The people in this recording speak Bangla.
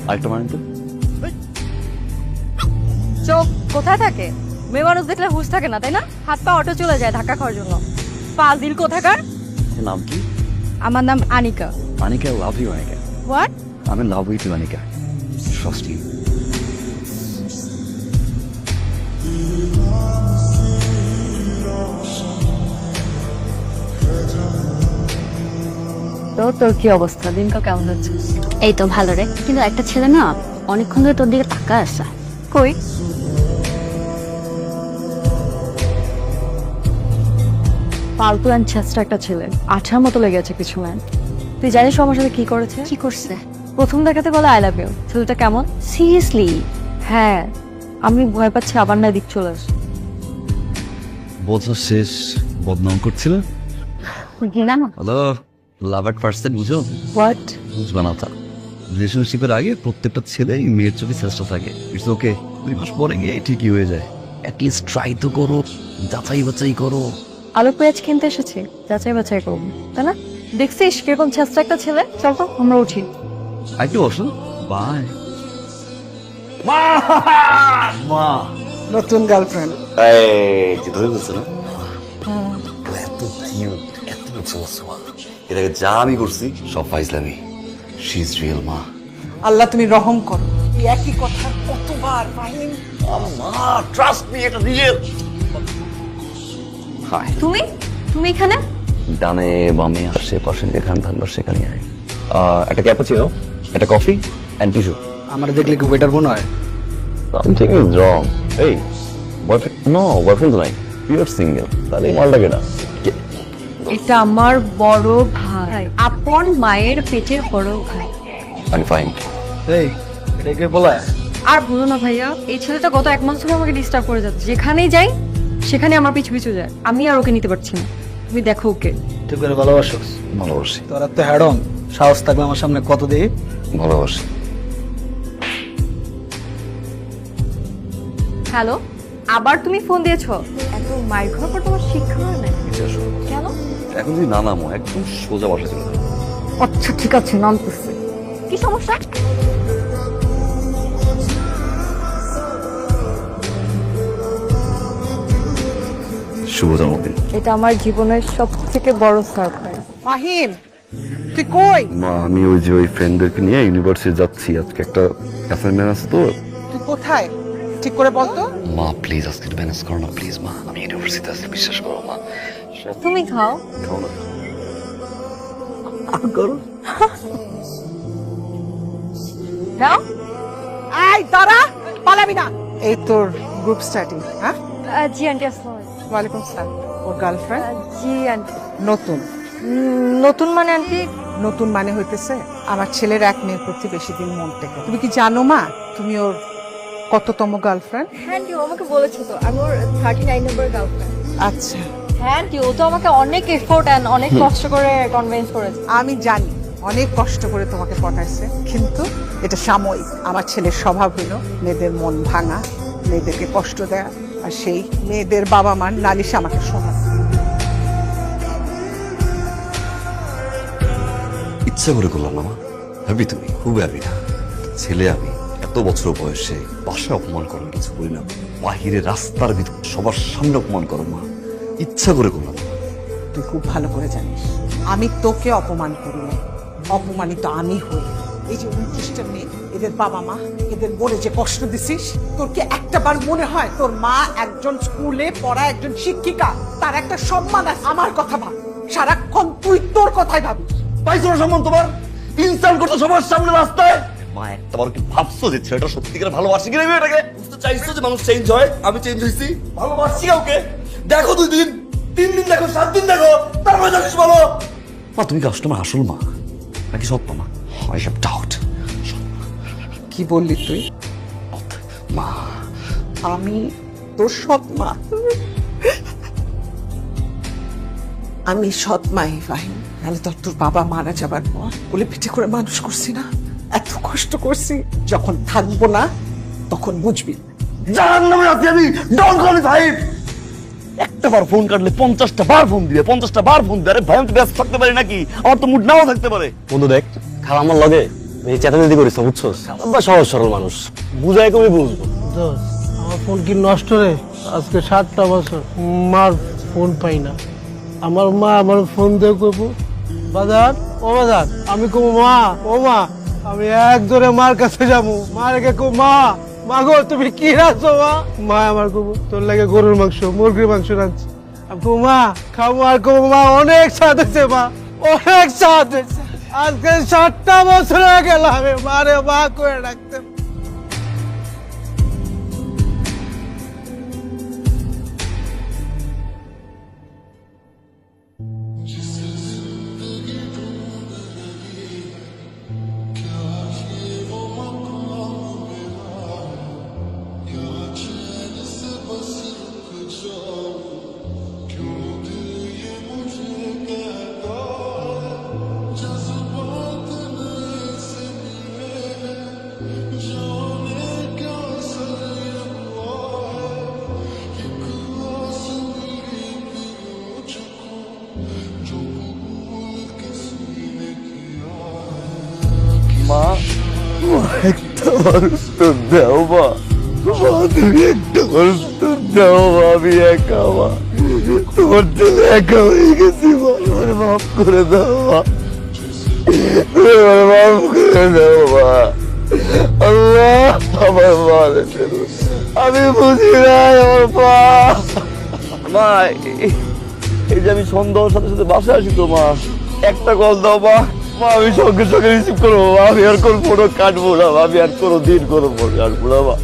আরেকটা মানেন তো। চোখ কোথায় থাকে? মেয়ে মানুষ দেখলে হুঁশ থাকে না, তাই না? হাত পা অটো চলে যায় ধাক্কা খাওয়ার জন্য। ফাজিল কোথাকার। নাম কি? আমার নাম Anika. Anika, I love you, Anika. What? I'm in love with you, Anika. Trust you. তো তোর কি অবস্থা? দিনকাল কেমন হচ্ছে? এই তো ভালো রে, কিন্তু একটা ছেলে না অনেকক্ষণ ধরে তোর দিকে তাকা আসছে। কই? ফালতু অ্যান্ড ছেঁচড়া একটা ছেলে, আঠার মতো লেগে আছে কিছু ম্যান। তুই জানিস ও আমার সাথে কি করেছে? কি করছে? প্রথম দেখাতে বলে আই লাভ ইউ। ছেলেটা কেমন? সিরিয়াসলি? হ্যাঁ, আমি ভয় পাচ্ছি আবার না এদিক চলে আসে। বোঝা শেষ, বদনাম করছিল। না না, hello, love at first sight বুঝো? হোয়াট? বুঝবে না তা। রিলেশনশিপের আগে প্রত্যেকটা ছেলেই মেয়ের চোখে চেষ্টা থাকে। ইটস ওকে, 2 মাস পরে গিয়ে ঠিকই হয়ে যায়। অ্যাটলিস্ট ট্রাই তো করো, যাচাই বাছাই করো। আলু পেঁয়াজ কিনতে এসেছি, যাচাই বাছাই করবো, তাই না? দেখছিস কিরকম ছেঁচড়া একটা ছেলে। চল তো আমরা উঠি। একটু বসো। বাই। মা, নতুন গার্লফ্রেন্ড। এই যে ধরে বলছো না, এত কিউট, এত জোসওয়া। এর আগে যা আমি করছি সব ফাইজলামি। শি ইজ রিয়েল মা। আল্লাহ তুমি রহম করো। এই একই কথা কতবার ফাহিম। মা, ট্রাস্ট মি, এটা রিয়েল। হাই। তুমি তুমি এখানে? ডানে বামে আশেপাশে যেখানে থাকবে সেখানে আয়। একটা ক্যাপাচিনো, একটা কফি এন্ড টিস্যু। আমার দেখলে কি ওয়েটার মনে হয়? Something is wrong. এই বয়ফ্রেন্ড? নো, বয়ফ্রেন্ড তো নাই, পিওর সিঙ্গেল। তাহলে এই মালটা কেনা? এটা আমার বড় ভাই, আপন মায়ের পেটের বড় ভাই। আমি ফাইন। এই এটাকে বলা আর বলো না ভাইয়া, এই ছেলেটা গত 1 মাস ধরে আমাকে ডিস্টার্ব করে যাচ্ছে। যেখানেই যাই সেখানে আমার পিছু পিছু যায়। আমি আর ওকে নিতে পারছি না। তুমি দেখো ওকে। তুই করে ভালোবাসো? ভালোবাসি, তোরা তো হ্যাডম, সাহস থাকবে আমার সামনে কত দেই। ভালোবাসি। হ্যালো, আবার তুমি ফোন দিয়েছো? এত মাইর খাওয়ার পর তোমার শিক্ষা হয় না কেন? এখন যদি না নামো একদম সোজা বসা চলে যাবে। আচ্ছা ঠিক আছে, নামতেছে। কি সমস্যা? শুভ জন্মদিন। এটা আমার জীবনের সবথেকে বড় সারপ্রাইজ। ফাহিম তুই কই? মা, আমি ওই যে ওই ফ্রেন্ডদেরকে নিয়ে ইউনিভার্সিটি যাচ্ছি। আজকে একটা অ্যাসাইনমেন্ট আছে তো। তুই কোথায় ঠিক করে বল তো। মা প্লিজ আজকে একটু ম্যানেজ করো না প্লিজ। মা, আমি ইউনিভার্সিটি আছি, বিশ্বাস করো মা। তুমি খাও। খাও না। করো নাও। এই দাঁড়া, পালাবি না। এই তোর গ্রুপ স্টাডি? হ্যাঁ, জি আন্টি, আসসালামু আলাইকুম। ওয়ালাইকুম সালাম। ওর গার্লফ্রেন্ড জি আন্টি। নতুন? নতুন মানে আন্টি? নতুন মানে হইতেছে আমার ছেলের এক মেয়ের প্রতি বেশি দিন মন টেকে। তুমি কি জানো মা, তুমি ওর কততম গার্লফ্রেন্ড? হ্যাঁ আন্টি, ও আমাকে বলেছে তো আমি ওর 39 নম্বর গার্লফ্রেন্ড। আচ্ছা, হ্যাঁ আন্টি, ও তো আমাকে অনেক এফোর্ট এন্ড অনেক কষ্ট করে কনভিন্স করেছে। আমি জানি অনেক কষ্ট করে তোমাকে পটাইছে, কিন্তু এটা সাময়িক। আমার ছেলের স্বভাব হলো মেয়েদের মন ভাঙা, মেয়েদেরকে কষ্ট দেয়া, আর সেই মেয়েদের বাবা মার নালিশ আমাকে শোনা। ইচ্ছা করে করলাম না মা। হ্যাপি তুমি? খুব হ্যাপি না? ছেলে আমি, এত বছর বয়সে বাসায় অপমান করার কিছু করি না, বাহিরে রাস্তার ভিতর সবার সামনে অপমান করো মা। ইচ্ছা করে করলাম না। তুই খুব ভালো করে জানিস আমি তোকে অপমান করি না, অপমানিত আমি হই। এই যে 29টা মেয়ে, এদের বাবা মা, এদের বলে যে কষ্ট দিছিস, তোর কি একটা বার মনে হয় তোর মা একজন স্কুলে পড়া একজন শিক্ষিকা, তার একটা সম্মান আছে? আমার কথা ভাব, সারাক্ষণ তুই তোর কথাই ভাবিস। পাইছো না সম্মান তোমার? ইনসাল্ট করছো সবার সামনে রাস্তায়। মা, একটা বার কি ভাবছো যে ছেলেটা সত্যিকার ভালোবাসি কিনা মেয়েটাকে? বুঝতে চাইছো যে মানুষ চেঞ্জ হয়? আমি চেঞ্জ হয়েছি? ভালোবাসছি কাউকে? দেখো 2 দিন, 3 দিন দেখো, 7 দিন দেখো, তারপরে জানিস বলো। মা, তুমি কি আসলে আমার আসল মা নাকি সত্য মা? I have doubt. কি বললি তুই? মা, আমি তোর সৎ মা। আমি সৎ মাই ফাহিম, নাহলে তোর বাবা মারা যাবার পর কোলে পিঠে করে মানুষ করছি না, এত কষ্ট করছি। যখন থাকবো না তখন বুঝবি। জাহান্নামে আছি আমি। Don't call me Sahib. একটা বার ফোন কাটলে 50টা বার ফোন দিবে, 50টা বার ফোন দিবে। আরে ভাই, আমি তো ব্যস্ত থাকতে পারি নাকি? আমার তো মুড নাও থাকতে পারে। বন্ধু দেখ, খালা আমার লগে এই চেতাচেতি করিস না বুঝছস আমরা সহজ সরল মানুষ বুঝাই কবি বুঝবো দোস্ত আমার ফোন কি নষ্ট রে আজকে 7টা বছর মার ফোন পাই না আমার মা আমার ফোন দিয়ে কইবো বাজার ও বাজার আমি কব মা ও মা আমি এক জোরে মার কাছে যাবো মা রেখে কব মা মা গো তুমি কি রাখছো মা মা আমার কব তোর লাগে গরুর মাংস মুরগির মাংস রাখছি আমি কব মা খাবো আর কব মা অনেক স্বাদ হয়েছে মা অনেক স্বাদ হয়েছে আজকে 7টা বছর হয়ে গেল আমি মারে মা করে রাখতে মা একটা মানুষ তো দাও মা তুমি একটা মানুষ তো দাও মা আমি একা মা তোমার জন্য একা হয়ে গেছি মা আমার মাফ করে দাও মা আমার মাফ করে দাও মা আল্লাহ আমার মা আমি বুঝি নাই আমার মা এই যে আমি সন্ধ্যার সাথে সাথে বাসায় আসি তো মা একটা কল দাও মা মা আমি সঙ্গে সঙ্গে রিসিভ করবো আমি আর কোনো ফোটো কাটবো না আমি আর কোনো দিন কোনো ফোন কাটবো না মা